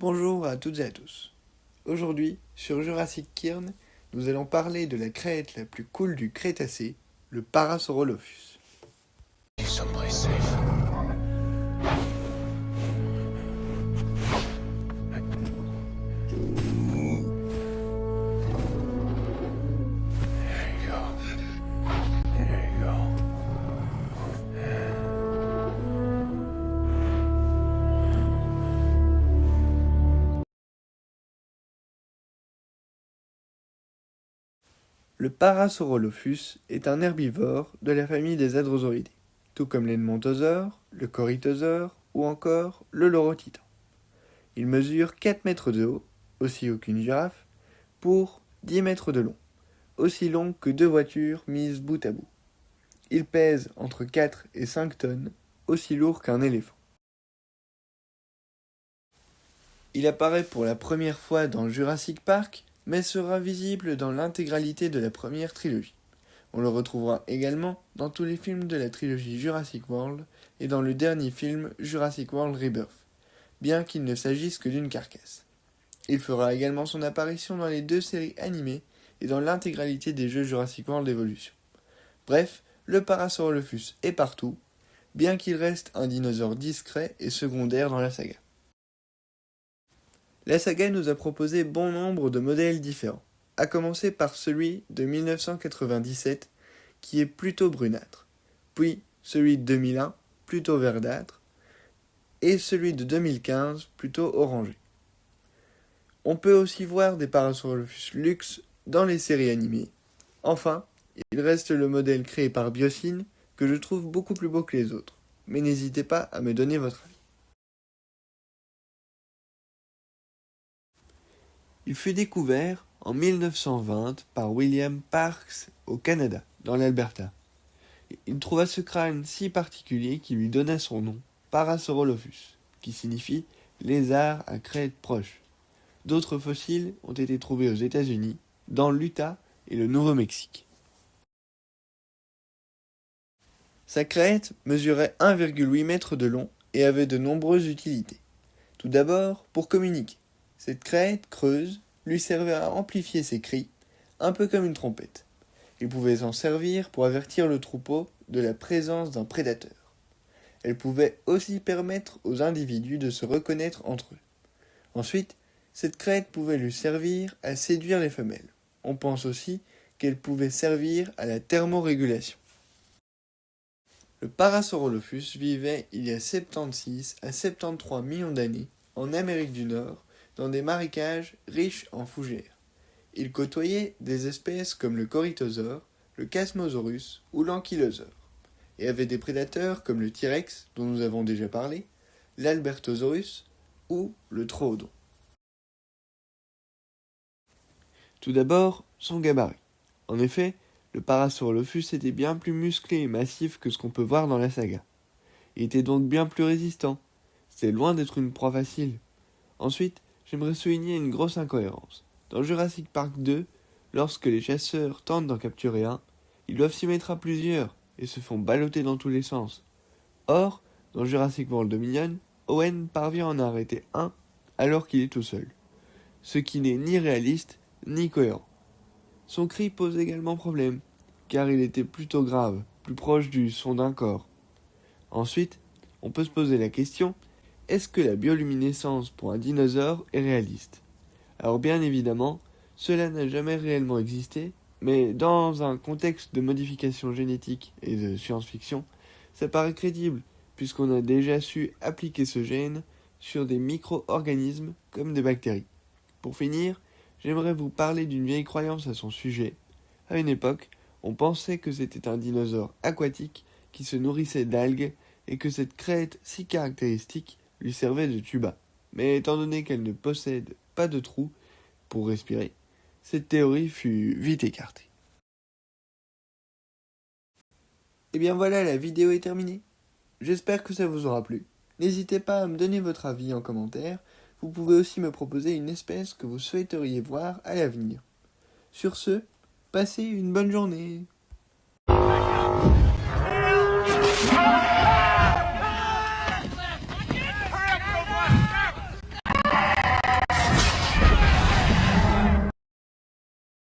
Bonjour à toutes et à tous. Aujourd'hui, sur Jurassic Cairn, nous allons parler de la crête la plus cool du Crétacé, le Parasaurolophus. Someplace safe. There you go. There you go. Le Parasaurolophus est un herbivore de la famille des hadrosauridés, tout comme l'edmontosaure, le corythosaure ou encore le lorotitan. Il mesure 4 mètres de haut, aussi haut qu'une girafe, pour 10 mètres de long, aussi long que 2 voitures mises bout à bout. Il pèse entre 4 et 5 tonnes, aussi lourd qu'un éléphant. Il apparaît pour la première fois dans Jurassic Park, mais sera visible dans l'intégralité de la première trilogie. On le retrouvera également dans tous les films de la trilogie Jurassic World et dans le dernier film Jurassic World Rebirth, bien qu'il ne s'agisse que d'une carcasse. Il fera également son apparition dans les 2 séries animées et dans l'intégralité des jeux Jurassic World Evolution. Bref, le Parasaurolophus est partout, bien qu'il reste un dinosaure discret et secondaire dans la saga. La saga nous a proposé bon nombre de modèles différents, à commencer par celui de 1997 qui est plutôt brunâtre, puis celui de 2001 plutôt verdâtre et celui de 2015 plutôt orangé. On peut aussi voir des Parasaurolophus luxe dans les séries animées. Enfin, il reste le modèle créé par Biosyn que je trouve beaucoup plus beau que les autres, mais n'hésitez pas à me donner votre avis. Il fut découvert en 1920 par William Parkes au Canada, dans l'Alberta. Il trouva ce crâne si particulier qui lui donna son nom, Parasaurolophus, qui signifie lézard à crête proche. D'autres fossiles ont été trouvés aux États-Unis, dans l'Utah et le Nouveau-Mexique. Sa crête mesurait 1,8 m de long et avait de nombreuses utilités. Tout d'abord, pour communiquer. Cette crête creuse lui servait à amplifier ses cris, un peu comme une trompette. Il pouvait s'en servir pour avertir le troupeau de la présence d'un prédateur. Elle pouvait aussi permettre aux individus de se reconnaître entre eux. Ensuite, cette crête pouvait lui servir à séduire les femelles. On pense aussi qu'elle pouvait servir à la thermorégulation. Le Parasaurolophus vivait il y a 76 à 73 millions d'années en Amérique du Nord, dans des marécages riches en fougères. Il côtoyait des espèces comme le corythosaure, le Chasmosaurus ou l'ankylosaure, et avait des prédateurs comme le T-Rex, dont nous avons déjà parlé, l'Albertosaurus ou le Troodon. Tout d'abord, son gabarit. En effet, le Parasaurolophus était bien plus musclé et massif que ce qu'on peut voir dans la saga. Il était donc bien plus résistant. C'était loin d'être une proie facile. Ensuite, j'aimerais souligner une grosse incohérence. Dans Jurassic Park 2, lorsque les chasseurs tentent d'en capturer un, ils doivent s'y mettre à plusieurs et se font balloter dans tous les sens. Or, dans Jurassic World Dominion, Owen parvient à en arrêter un alors qu'il est tout seul. Ce qui n'est ni réaliste ni cohérent. Son cri pose également problème, car il était plutôt grave, plus proche du son d'un corps. Ensuite, on peut se poser la question: est-ce que la bioluminescence pour un dinosaure est réaliste? Alors bien évidemment, cela n'a jamais réellement existé, mais dans un contexte de modification génétique et de science-fiction, ça paraît crédible, puisqu'on a déjà su appliquer ce gène sur des micro-organismes comme des bactéries. Pour finir, j'aimerais vous parler d'une vieille croyance à son sujet. À une époque, on pensait que c'était un dinosaure aquatique qui se nourrissait d'algues et que cette crête si caractéristique lui servait de tuba. Mais étant donné qu'elle ne possède pas de trou pour respirer, cette théorie fut vite écartée. Et bien voilà, la vidéo est terminée. J'espère que ça vous aura plu. N'hésitez pas à me donner votre avis en commentaire. Vous pouvez aussi me proposer une espèce que vous souhaiteriez voir à l'avenir. Sur ce, passez une bonne journée.